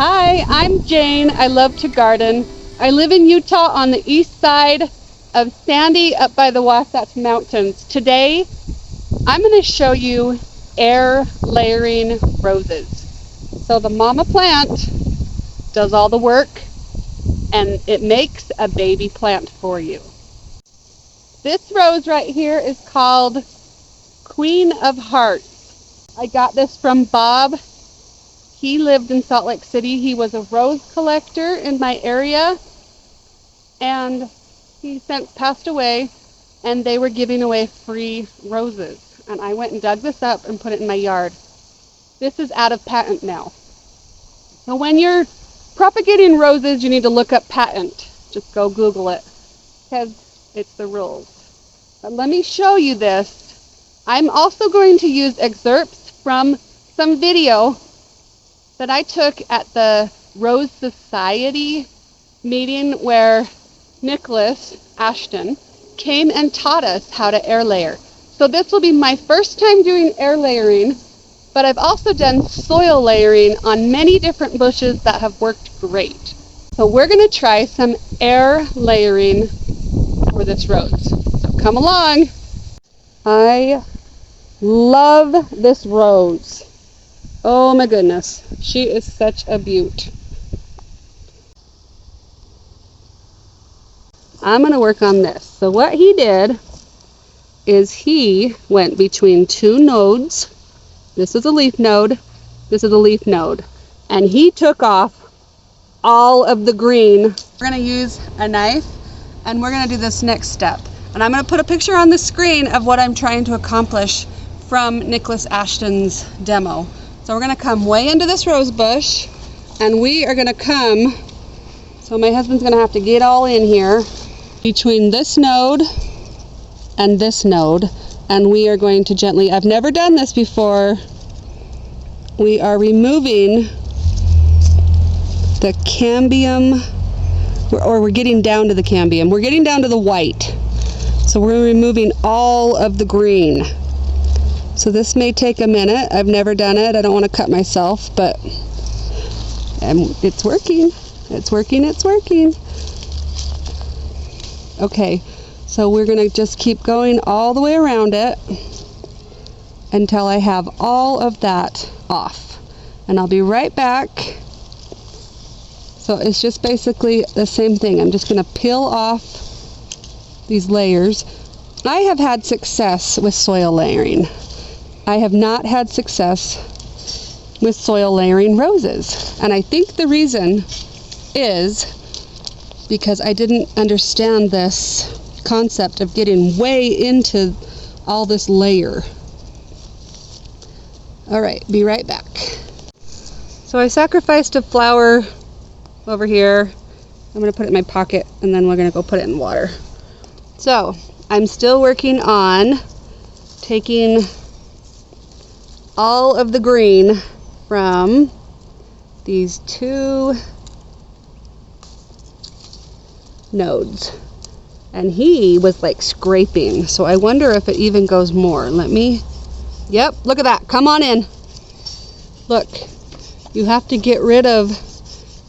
Hi, I'm Jane. I love to garden. I live in Utah on the east side of Sandy up by the Wasatch Mountains. Today, I'm going to show you air layering roses. So the mama plant does all the work and it makes a baby plant for you. This rose right here is called Queen of Hearts. I got this from Bob. He lived in Salt Lake City. He was a rose collector in my area, and he since passed away, and they were giving away free roses. And I went and dug this up and put it in my yard. This is out of patent now. So when you're propagating roses, you need to look up patent. Just go Google it, because it's the rules. But let me show you this. I'm also going to use excerpts from some video that I took at the Rose Society meeting where Nicholas Ashton came and taught us how to air layer. So this will be my first time doing air layering, but I've also done soil layering on many different bushes that have worked great. So we're going to try some air layering for this rose. So come along. I love this rose. Oh my goodness, she is such a beaut. I'm going to work on this. So what he did is he went between two nodes. This is a leaf node, this is a leaf node. And he took off all of the green. We're going to use a knife and we're going to do this next step. And I'm going to put a picture on the screen of what I'm trying to accomplish from Nicholas Ashton's demo. So we're going to come way into this rose bush, and we are going to come, so my husband's going to have to get all in here, between this node, and we are going to gently, I've never done this before, we are removing the cambium, or we're getting down to the cambium, we're getting down to the white. So we're removing all of the green. So this may take a minute. I've never done it. I don't want to cut myself, but it's working. It's working. It's working. Okay, so we're going to just keep going all the way around it until I have all of that off. And I'll be right back. So it's just basically the same thing. I'm just going to peel off these layers. I have had success with soil layering. I have not had success with soil layering roses. And I think the reason is because I didn't understand this concept of getting way into all this layer. All right, be right back. So I sacrificed a flower over here. I'm going to put it in my pocket and then we're going to go put it in water. So I'm still working on taking all of the green from these two nodes, and he was like scraping, so I wonder if it even goes more. Yep, look at that, come on in. Look, you have to get rid of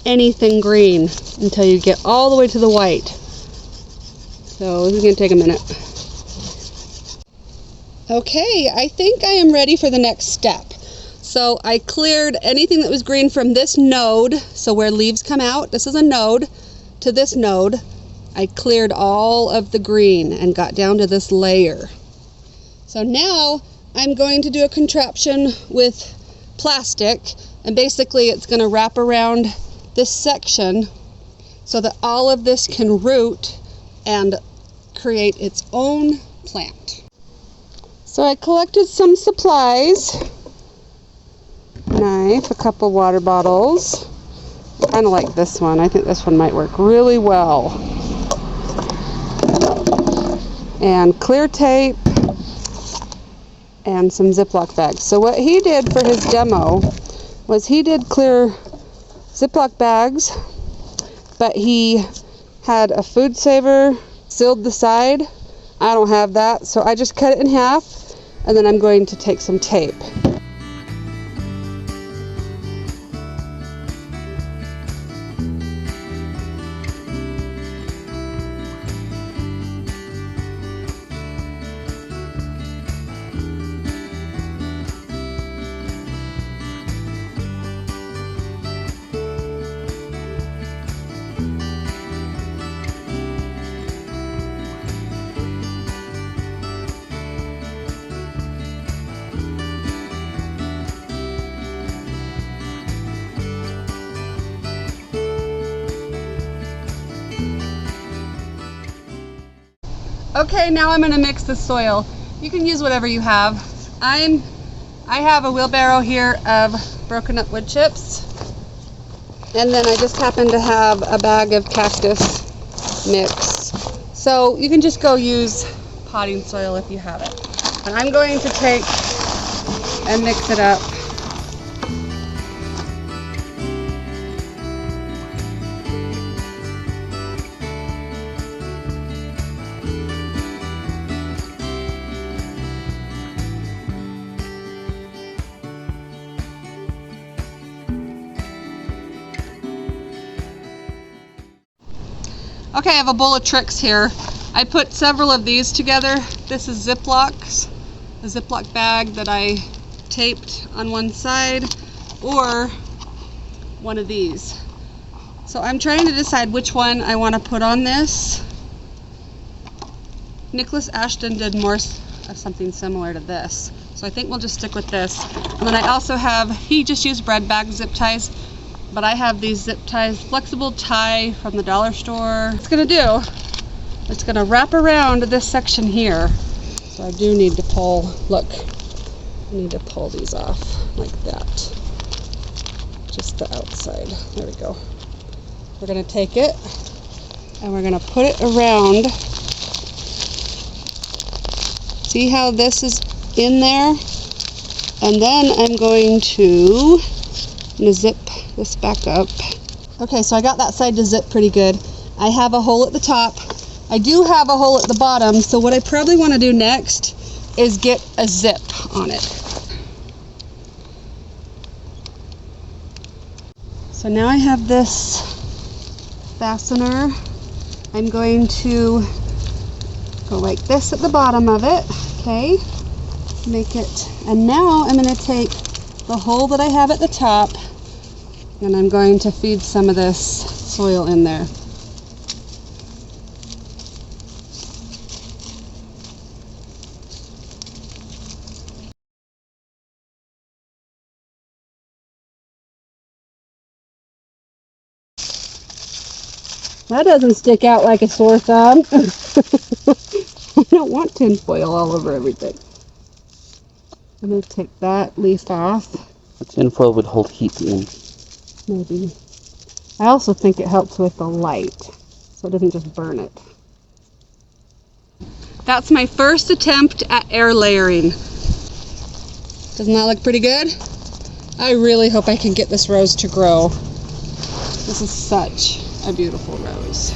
anything green until you get all the way to the white. So this is going to take a minute. Okay, I think I am ready for the next step. So I cleared anything that was green from this node, so where leaves come out, this is a node, to this node. I cleared all of the green and got down to this layer. So now I'm going to do a contraption with plastic, and basically it's going to wrap around this section so that all of this can root and create its own plant. So I collected some supplies, knife, a couple water bottles. I kind of like this one. I think this one might work really well. And clear tape and some Ziploc bags. So what he did for his demo was he did clear Ziploc bags, but he had a food saver, sealed the side. I don't have that, so I just cut it in half. And then I'm going to take some tape. Okay, now I'm going to mix the soil. You can use whatever you have. I have a wheelbarrow here of broken up wood chips, and then I just happen to have a bag of cactus mix. So you can just go use potting soil if you have it. And I'm going to take and mix it up. Okay, I have a bowl of tricks here. I put several of these together. This is Ziplocs, a Ziploc bag that I taped on one side, or one of these. So I'm trying to decide which one I want to put on this. Nicholas Ashton did more of something similar to this, so I think we'll just stick with this. And then I also have, he just used bread bag zip ties, but I have these zip ties, flexible tie from the dollar store. It's gonna do, it's gonna wrap around this section here. So I do need to pull, look, I need to pull these off like that. Just the outside, there we go. We're gonna take it and we're gonna put it around. See how this is in there? And then I'm going to zip this back up. Okay, so I got that side to zip pretty good. I have a hole at the top. I do have a hole at the bottom, so what I probably want to do next is get a zip on it. So now I have this fastener. I'm going to go like this at the bottom of it, okay? Make it, and now I'm going to take the hole that I have at the top, and I'm going to feed some of this soil in there. That doesn't stick out like a sore thumb. I don't want tin foil all over everything. I'm going to take that leaf off. The tin foil would hold heat in. Maybe. I also think it helps with the light, so it doesn't just burn it. That's my first attempt at air layering. Doesn't that look pretty good? I really hope I can get this rose to grow. This is such a beautiful rose.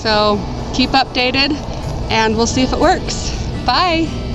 So keep updated and we'll see if it works. Bye!